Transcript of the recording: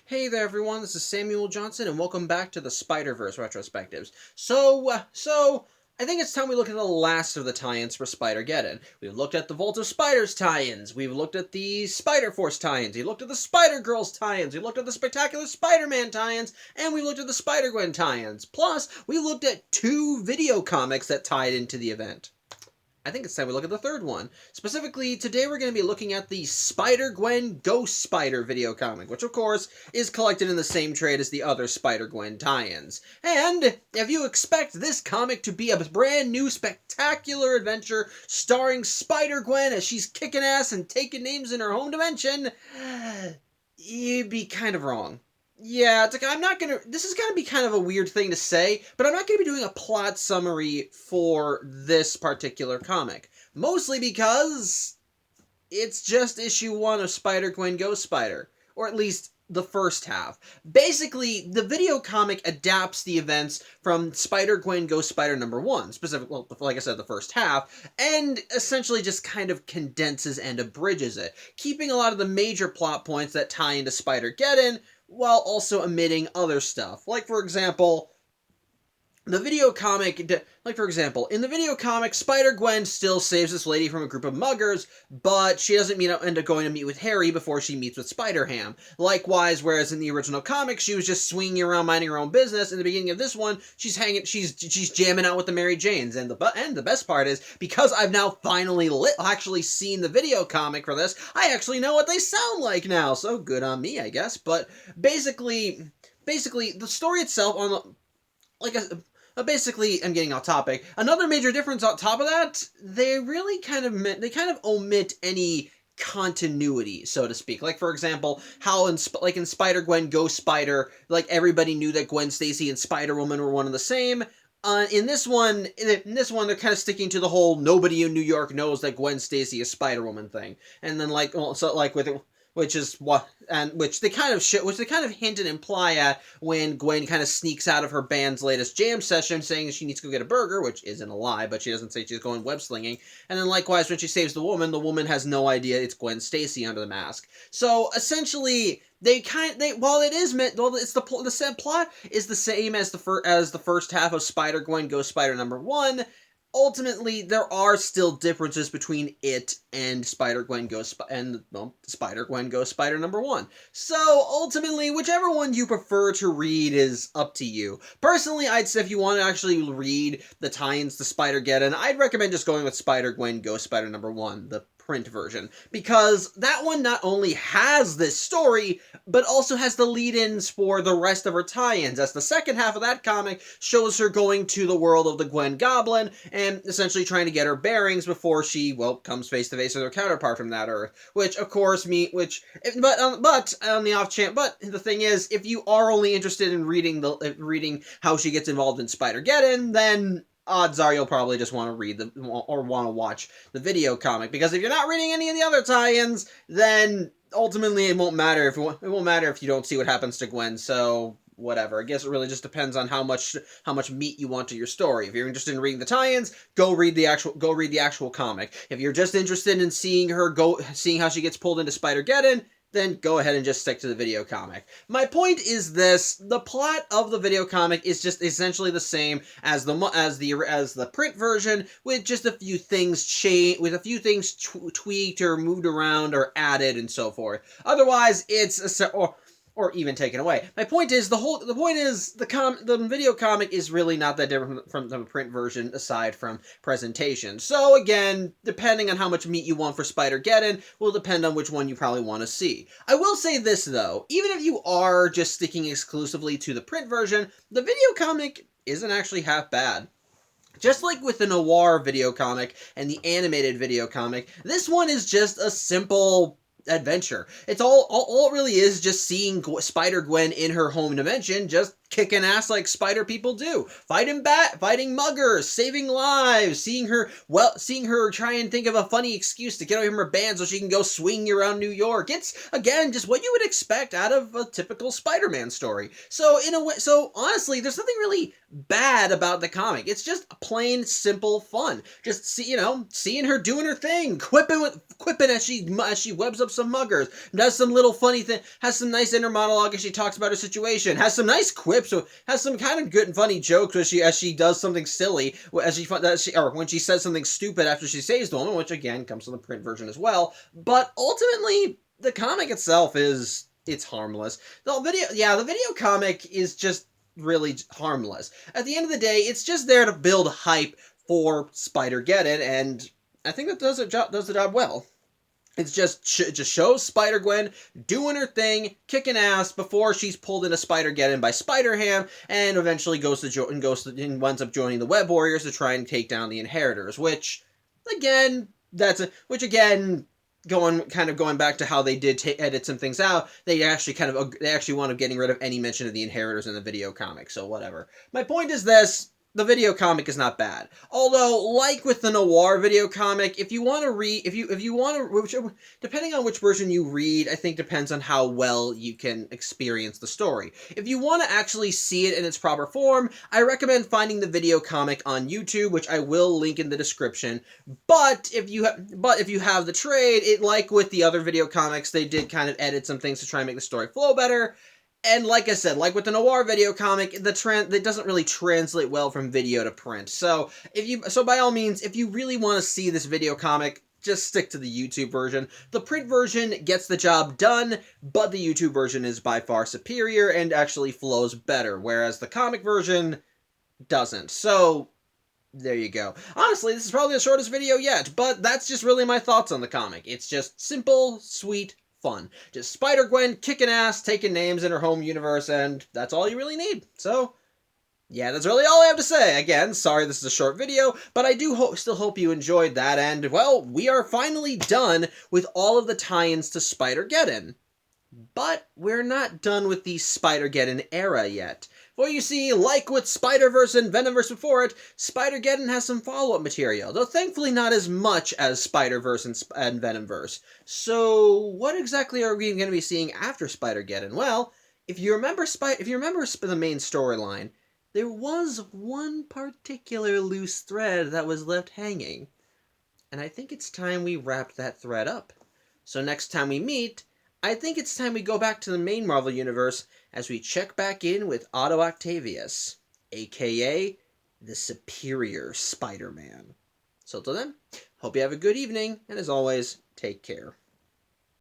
Hey there everyone, this is Samuel Johnson and welcome back to the Spider-Verse Retrospectives. So, I think it's time we look at the last of the tie-ins for Spider-Geddon. We've looked at the Vault of Spiders tie-ins, we've looked at the Spider-Force tie-ins, we looked at the Spider-Girls tie-ins, we looked at the Spectacular Spider-Man tie-ins, and we looked at the Spider-Gwen tie-ins. Plus, we looked at 2 video comics that tied into the event. I think it's time we look at the third one. Specifically, today we're going to be looking at the Spider-Gwen Ghost Spider video comic, which of course is collected in the same trade as the other Spider-Gwen tie-ins. And if you expect this comic to be a brand new spectacular adventure starring Spider-Gwen as she's kicking ass and taking names in her home dimension, you'd be kind of wrong. Yeah, it's like, this is gonna be kind of a weird thing to say, but I'm not gonna be doing a plot summary for this particular comic. Mostly because it's just issue 1 of Spider-Gwen Ghost Spider. Or at least the first half. Basically, the video comic adapts the events from Spider-Gwen Ghost Spider #1, specifically, like I said, the first half, and essentially just kind of condenses and abridges it, keeping a lot of the major plot points that tie into Spider-Geddon, while also omitting other stuff. Like, for example, in the video comic, Spider-Gwen still saves this lady from a group of muggers, but she doesn't end up going to meet with Harry before she meets with Spider-Ham. Likewise, whereas in the original comic, she was just swinging around minding her own business, in the beginning of this one, she's jamming out with the Mary Janes. And the best part is, because I've now finally actually seen the video comic for this, I actually know what they sound like now, so good on me, I guess. But basically, the story itself, basically, I'm getting off topic. Another major difference on top of that, they kind of omit any continuity, so to speak. Like, for example, how in Spider-Gwen Ghost Spider, like, everybody knew that Gwen Stacy and Spider-Woman were one and the same. In this one, they're kind of sticking to the whole nobody in New York knows that Gwen Stacy is Spider-Woman thing. And then, which they kind of hint and imply at when Gwen kind of sneaks out of her band's latest jam session saying she needs to go get a burger, which isn't a lie, but she doesn't say she's going web slinging. And then likewise, when she saves the woman has no idea it's Gwen Stacy under the mask. So essentially, the said plot is the same as the first half of Spider-Gwen Ghost Spider #1. Ultimately, there are still differences between it and Spider-Gwen Ghost Spider #1. So, ultimately, whichever one you prefer to read is up to you. Personally, I'd say if you want to actually read the tie-ins to Spider-Geddon, I'd recommend just going with Spider-Gwen Ghost Spider #1, the print version, because that one not only has this story, but also has the lead-ins for the rest of her tie-ins, as the second half of that comic shows her going to the world of the Gwen Goblin, and essentially trying to get her bearings before she, comes face-to-face with her counterpart from that Earth, but the thing is, if you are only interested in reading how she gets involved in Spider-Geddon, then odds are you'll probably just want to want to watch the video comic, because if you're not reading any of the other tie-ins, then ultimately it won't matter if you don't see what happens to Gwen. So whatever. I guess it really just depends on how much meat you want to your story. If you're interested in reading the tie-ins, go read the actual comic. If you're just interested in seeing how she gets pulled into Spider-Geddon, then go ahead and just stick to the video comic. My point is this: the plot of the video comic is just essentially the same as the print version, with just a few things tweaked or moved around or added and so forth. Otherwise, or even taken away. My point is, the video comic is really not that different from the print version, aside from presentation. So again, depending on how much meat you want for Spider-Geddon, will depend on which one you probably want to see. I will say this though, even if you are just sticking exclusively to the print version, the video comic isn't actually half bad. Just like with the noir video comic and the animated video comic, this one is just a simple adventure. It's all it really is, just seeing Spider-Gwen in her home dimension, just kicking ass like spider people do, fighting muggers, saving lives, seeing her try and think of a funny excuse to get away from her band so she can go swing around New York. It's again just what you would expect out of a typical Spider-Man story. So in a way, so honestly, there's nothing really bad about the comic. It's just plain simple fun. Just seeing her doing her thing, quipping as she webs up some muggers, does some little funny thing, has some nice inner monologue as she talks about her situation, has some nice quips, so has some kind of good and funny jokes as she does something silly, or when she says something stupid after she saves the woman, which again comes from the print version as well. But ultimately, the comic itself it's harmless. The video comic is just really harmless. At the end of the day, it's just there to build hype for Spider-Geddon, and I think that does the job well. It's just shows Spider-Gwen doing her thing, kicking ass before she's pulled into Spider-Geddon by Spider-Ham, and eventually winds up joining the Web Warriors to try and take down the Inheritors. Which again, going back to how they did edit some things out, they actually wound up getting rid of any mention of the Inheritors in the video comic. So whatever. My point is this. The video comic is not bad. Although, like with the noir video comic, if you want to read, depending on which version you read, I think depends on how well you can experience the story. If you want to actually see it in its proper form, I recommend finding the video comic on YouTube, which I will link in the description. But if you have the trade, like with the other video comics, they did kind of edit some things to try and make the story flow better. And like I said, like with the noir video comic, that doesn't really translate well from video to print. So by all means, if you really want to see this video comic, just stick to the YouTube version. The print version gets the job done, but the YouTube version is by far superior and actually flows better, whereas the comic version doesn't. So there you go. Honestly, this is probably the shortest video yet, but that's just really my thoughts on the comic. It's just simple, sweet, fun. Just Spider-Gwen kicking ass, taking names in her home universe, and that's all you really need. So, yeah, that's really all I have to say. Again, sorry this is a short video, but I do still hope you enjoyed that, and, well, we are finally done with all of the tie-ins to Spider-Geddon. But we're not done with the Spider-Geddon era yet. For you see, like with Spider-Verse and Venomverse before it, Spider-Geddon has some follow-up material, though thankfully not as much as Spider-Verse and Venomverse. So, what exactly are we going to be seeing after Spider-Geddon? Well, if you remember the main storyline, there was one particular loose thread that was left hanging. And I think it's time we wrap that thread up. So next time we meet, I think it's time we go back to the main Marvel Universe as we check back in with Otto Octavius, aka the Superior Spider-Man. So till then, hope you have a good evening, and as always, take care.